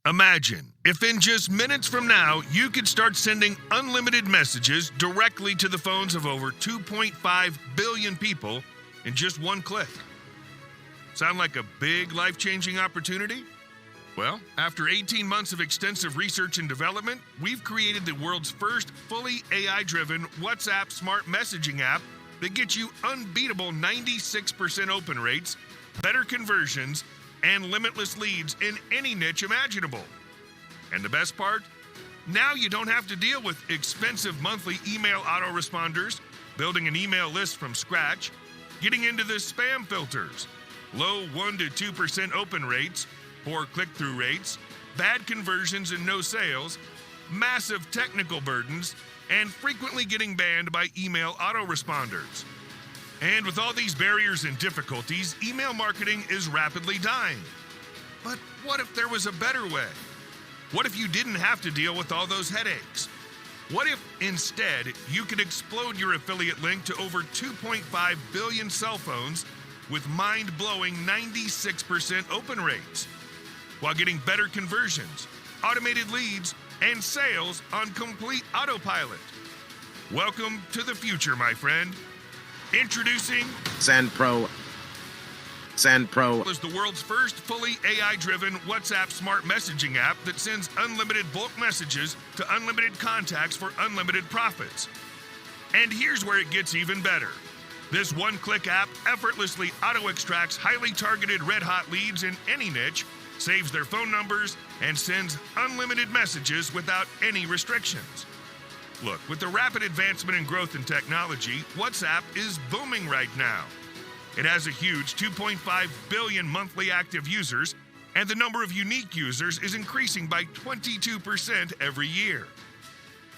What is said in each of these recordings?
Imagine if in just minutes from now you could start sending unlimited messages directly to the phones of over 2.5 billion people in just one click. Sound like a big life-changing opportunity? Well, after 18 months of extensive research and development, we've created the world's first fully AI-driven WhatsApp smart messaging app that gets you unbeatable 96% open rates, better conversions, and limitless leads in any niche imaginable. And the best part? Now you don't have to deal with expensive monthly email autoresponders, building an email list from scratch, getting into the spam filters, low 1 to 2% open rates, poor click-through rates, bad conversions and no sales, massive technical burdens, and frequently getting banned by email autoresponders. And with all these barriers and difficulties, email marketing is rapidly dying. But what if there was a better way? What if you didn't have to deal with all those headaches? What if, instead, you could explode your affiliate link to over 2.5 billion cell phones with mind-blowing 96% open rates, while getting better conversions, automated leads, and sales on complete autopilot? Welcome to the future, my friend. Introducing SendPro is the world's first fully AI-driven WhatsApp smart messaging app that sends unlimited bulk messages to unlimited contacts for unlimited profits. And here's where it gets even better. This one-click app effortlessly auto-extracts highly targeted red-hot leads in any niche, saves their phone numbers, and sends unlimited messages without any restrictions. Look, with the rapid advancement and growth in technology, WhatsApp is booming right now. It has a huge 2.5 billion monthly active users, and the number of unique users is increasing by 22% every year.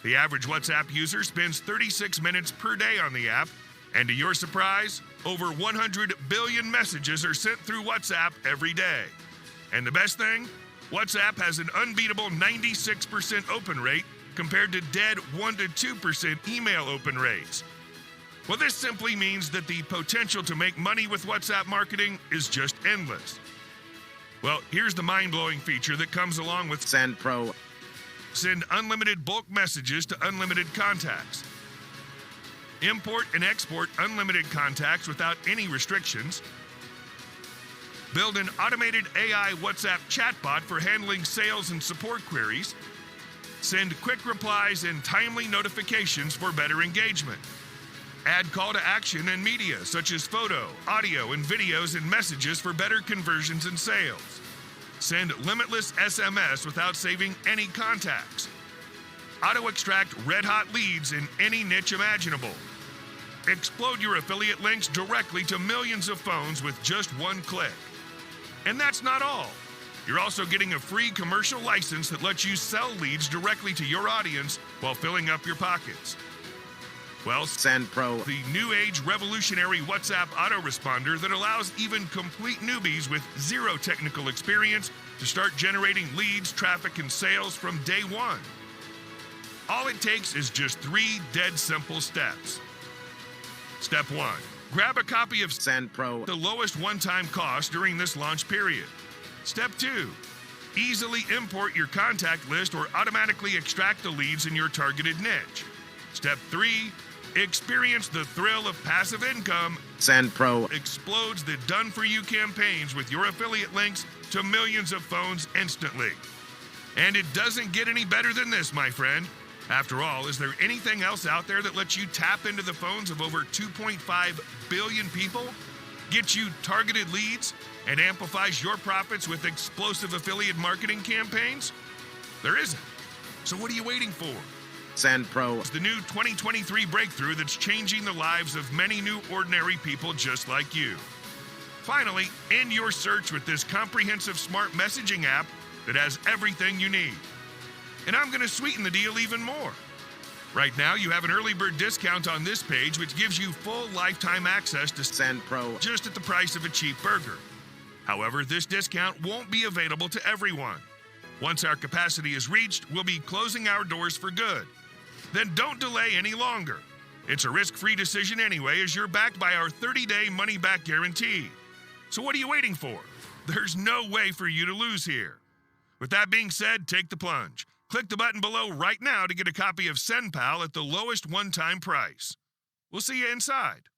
The average WhatsApp user spends 36 minutes per day on the app, and to your surprise, over 100 billion messages are sent through WhatsApp every day. And the best thing? WhatsApp has an unbeatable 96% open rate compared to dead 1 to 2% email open rates. Well, this simply means that the potential to make money with WhatsApp marketing is just endless. Well, here's the mind-blowing feature that comes along with SendPro. Send unlimited bulk messages to unlimited contacts. Import and export unlimited contacts without any restrictions. Build an automated AI WhatsApp chatbot for handling sales and support queries. Send quick replies and timely notifications for better engagement. Add call to action and media such as photo, audio, and videos and messages for better conversions and sales. Send limitless SMS without saving any contacts. Auto-extract red-hot leads in any niche imaginable. Explode your affiliate links directly to millions of phones with just one click. And that's not all. You're also getting a free commercial license that lets you sell leads directly to your audience while filling up your pockets. Well, SendPro, the new age revolutionary WhatsApp autoresponder that allows even complete newbies with zero technical experience to start generating leads, traffic, and sales from day one. All it takes is just 3 dead simple steps. Step 1. Grab a copy of SendPro, the lowest one-time cost during this launch period. Step 2. Easily import your contact list or automatically extract the leads in your targeted niche. Step 3. Experience the thrill of passive income. SendPro, Explodes the done-for-you campaigns with your affiliate links to millions of phones instantly. And it doesn't get any better than this, my friend. After all, is there anything else out there that lets you tap into the phones of over 2.5 billion people, gets you targeted leads, and amplifies your profits with explosive affiliate marketing campaigns? There isn't. So what are you waiting for? SendPro, It's the new 2023 breakthrough that's changing the lives of many new ordinary people just like you. Finally, end your search with this comprehensive smart messaging app that has everything you need. And I'm going to sweeten the deal even more. Right now, you have an early bird discount on this page, which gives you full lifetime access to SendPro, just at the price of a cheap burger. However, this discount won't be available to everyone. Once our capacity is reached, we'll be closing our doors for good. Then don't delay any longer. It's a risk-free decision anyway, as you're backed by our 30-day money-back guarantee. So what are you waiting for? There's no way for you to lose here. With that being said, take the plunge. Click the button below right now to get a copy of SendPal at the lowest one-time price. We'll see you inside.